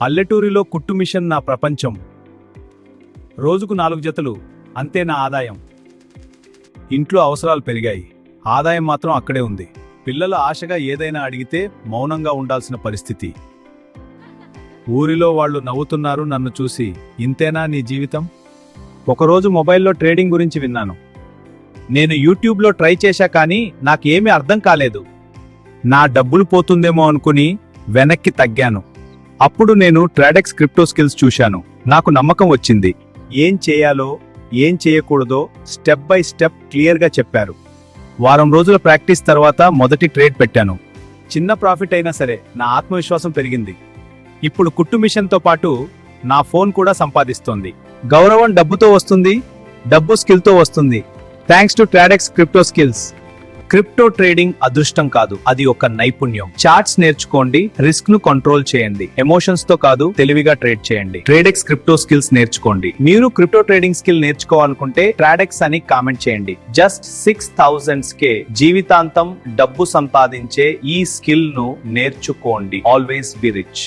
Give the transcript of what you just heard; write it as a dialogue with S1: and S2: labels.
S1: పల్లెటూరిలో కుట్టు మిషన్ నా ప్రపంచం. రోజుకు 4 జతలు, అంతే నా ఆదాయం. ఇంట్లో అవసరాలు పెరిగాయి, ఆదాయం మాత్రం అక్కడే ఉంది. పిల్లలు ఆశగా ఏదైనా అడిగితే మౌనంగా ఉండాల్సిన పరిస్థితి. ఊరిలో వాళ్ళు నవ్వుతున్నారు నన్ను చూసి. ఇంతేనా నీ జీవితం? ఒకరోజు మొబైల్లో ట్రేడింగ్ గురించి విన్నాను. నేను యూట్యూబ్లో ట్రై చేశా, కానీ నాకేమీ అర్థం కాలేదు. నా డబ్బులు పోతుందేమో అనుకుని వెనక్కి తగ్గాను. అప్పుడు నేను ట్రాడెక్స్ క్రిప్టో స్కిల్స్ చూశాను. నాకు నమ్మకం వచ్చింది. ఏం చేయాలో, ఏం చేయకూడదో స్టెప్ బై స్టెప్ క్లియర్గా చెప్పారు. వారం రోజుల ప్రాక్టీస్ తర్వాత మొదటి ట్రేడ్ పెట్టాను. చిన్న ప్రాఫిట్ అయినా సరే నా ఆత్మవిశ్వాసం పెరిగింది. ఇప్పుడు కుట్టు మిషన్తో పాటు నా ఫోన్ కూడా సంపాదిస్తోంది. గౌరవం డబ్బుతో వస్తుంది, డబ్బు స్కిల్తో వస్తుంది. Thanks to Tradex crypto skills. Crypto trading అదృష్టం కాదు, అది ఒక నైపుణ్యం. చార్ట్స్ నేర్చుకోండి, రిస్క్ ను కంట్రోల్ చేయండి. ఎమోషన్స్ తో కాదు, తెలివిగా ట్రేడ్ చేయండి. ట్రేడెక్స్ క్రిప్టో స్కిల్స్ నేర్చుకోండి. మీరు క్రిప్టో ట్రేడింగ్ స్కిల్ నేర్చుకోవాలనుకుంటే ట్రాడెక్స్ అని కామెంట్ చేయండి. జస్ట్ 6,000 కే జీవితాంతం డబ్బు సంపాదించే ఈ స్కిల్ ను నేర్చుకోండి. Always be rich.